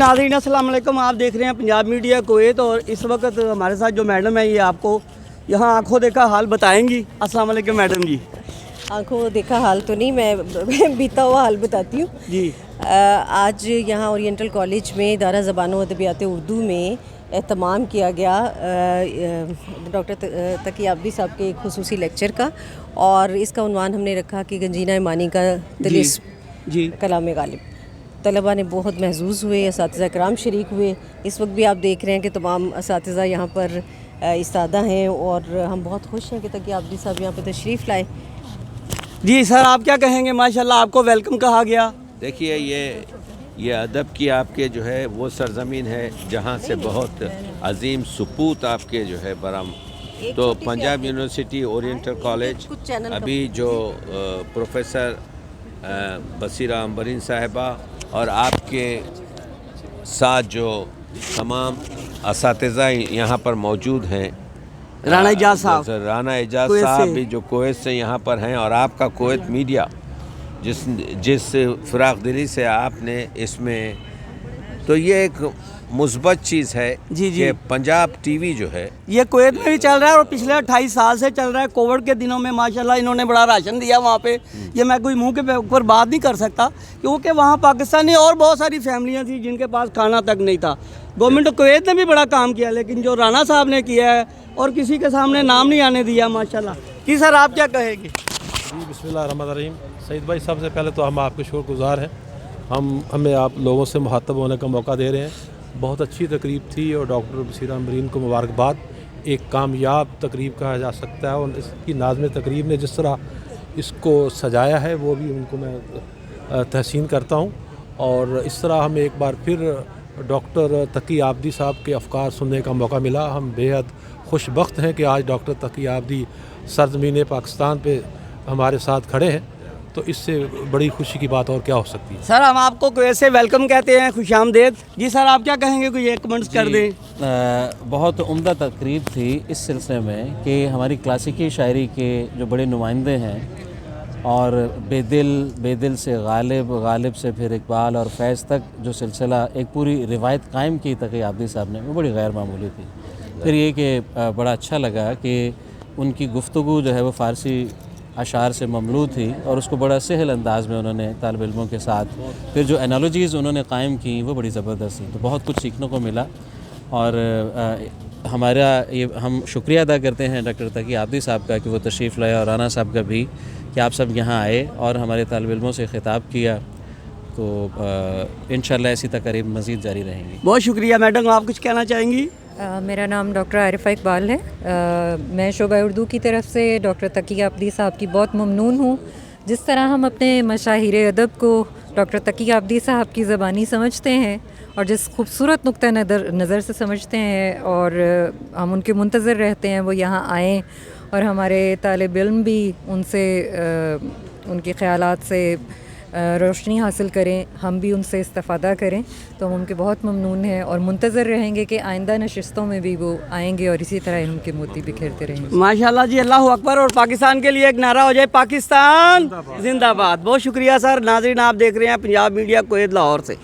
नाज़रीन अस्सलाम वालेकुम। आप देख रहे हैं पंजाब मीडिया कुवैत और इस वक्त हमारे साथ जो मैडम है ये आपको यहाँ आंखों देखा हाल बताएंगी। अस्सलाम वालेकुम मैडम जी। आंखों देखा हाल तो नहीं, मैं बीता हुआ हाल बताती हूँ जी आज यहाँ ओरिएंटल कॉलेज में दारा ज़बान व अदबियात उर्दू में एहतमाम किया गया डॉक्टर तकी आबदी साहब के एक खुसूसी लेक्चर का, और इसका उन्वान हमने रखा कि गंजीना मानी का तिलिस्म जी कलाम गालिब। तलबा ने बहुत महजूज़ हुए, असातिज़ा कराम शरीक हुए। इस वक्त भी आप देख रहे हैं कि तमाम असातिज़ा यहाँ पर इस्तादा हैं और हम बहुत खुश हैं कि तकी आबदी साहब यहाँ पर तशरीफ़ लाए। जी सर, आप क्या कहेंगे? माशाल्लाह आपको वेलकम कहा गया। देखिए ये अदब की आपके जो है वो सरज़मीन है जहाँ से बहुत अजीम सपूत आपके जो है बरम। तो पंजाब यूनिवर्सिटी ओरिएंटल कॉलेज अभी जो प्रोफेसर बसीरा अम्बरीन साहिबा और आपके साथ जो तमाम असातिज़ा यहाँ पर मौजूद हैं, राना एजाज साहब, राना एजाज साहब भी जो कुवैत से यहाँ पर हैं, और आपका कुवैत मीडिया जिस फ़िराक़ दिली से आपने इसमें, तो ये एक मुस्बत चीज़ है कि पंजाब टीवी जो है ये कुवैत में भी चल रहा है और पिछले 28 साल से चल रहा है। कोविड के दिनों में माशाल्लाह इन्होंने बड़ा राशन दिया वहाँ पे। ये मैं कोई मुंह के ऊपर बात नहीं कर सकता क्योंकि वहाँ पाकिस्तानी और बहुत सारी फैमिलियाँ थी जिनके पास खाना तक नहीं था। गवर्नमेंट कुवैत ने भी बड़ा काम किया, लेकिन जो राना साहब ने किया है और किसी के सामने नाम नहीं आने दिया माशाल्लाह। जी सर, आप क्या कहेंगे? जी बिस्मिल्लाहिर्रहमानिर्रहीम। सईद भाई, सबसे पहले तो हम आपके शुक्रगुज़ार हैं, हमें आप लोगों से मुखातब होने का मौका दे रहे हैं। बहुत अच्छी तकरीब थी और डॉक्टर बसीरा अम्बरीन को मुबारकबाद। एक कामयाब तकरीब कहा जा सकता है, और इसकी नाज़िम तकरीब ने जिस तरह इसको सजाया है वो भी उनको मैं तहसीन करता हूँ। और इस तरह हमें एक बार फिर डॉक्टर तकी आबदी साहब के अफ़कार सुनने का मौका मिला। हम बेहद खुशबख्त हैं कि आज डॉक्टर तकी आबदी सरज़मीन पाकिस्तान पे हमारे साथ खड़े हैं, तो इससे बड़ी खुशी की बात और क्या हो सकती है। सर, हम आपको कुवैत से वेलकम कहते हैं, खुशामदेद। जी सर, आप क्या कहेंगे? कोई एक कमेंट्स कर दें। बहुत उम्दा तकरीब थी इस सिलसिले में कि हमारी क्लासिकी शायरी के जो बड़े नुमाइंदे हैं, और बेदिल से गालिब से फिर इकबाल और फैज़ तक जो सिलसिला एक पूरी रिवायत कायम की तकी आबदी साहब ने, वो बड़ी गैर मामूली थी। फिर ये कि बड़ा अच्छा लगा कि उनकी गुफ्तगू जो है वो फ़ारसी अशार से ममलू थी और उसको बड़ा सहल अंदाज में उन्होंने तालिब इल्मों के साथ, फिर जो एनालॉजीज़ उन्होंने कायम की वो बड़ी ज़बरदस्त थी। तो बहुत कुछ सीखने को मिला, और हमारा ये हम शुक्रिया अदा करते हैं डॉक्टर तकी आबदी साहब का कि वो तशरीफ़ लाए, और राना साहब का भी कि आप सब यहाँ आए और हमारे तालिब इल्मों से ख़िताब किया। तो इंशाअल्लाह ऐसी तकरीब मज़ीद जारी रहेंगी। बहुत शुक्रिया मैडम, आप कुछ कहना चाहेंगी? मेरा नाम डॉक्टर आरिफा इकबाल है। मैं शोबा उर्दू की तरफ से डॉक्टर तकी आबदी साहब की बहुत ममनून हूँ। जिस तरह हम अपने मशाहिर अदब को डॉक्टर तकी आबदी साहब की ज़बानी समझते हैं और जिस खूबसूरत नुक्ता नज़र से समझते हैं, और हम उनके मुंतज़र रहते हैं वो यहाँ आएँ और हमारे तालिब इल्म भी उनसे उनके ख़यालात से रोशनी हासिल करें, हम भी उनसे इस्तिफ़ादा करें। तो हम उनके बहुत ममनून हैं और मुंतज़र रहेंगे कि आइंदा नशिस्तों में भी वो आएंगे और इसी तरह इल्म के मोती बिखेरते रहेंगे। माशाल्लाह जी, अल्लाह अकबर। और पाकिस्तान के लिए एक नारा हो जाए, पाकिस्तान जिंदाबाद। बहुत शुक्रिया सर। नाज़रीन, आप देख रहे हैं पंजाब मीडिया कुवैत लाहौर से।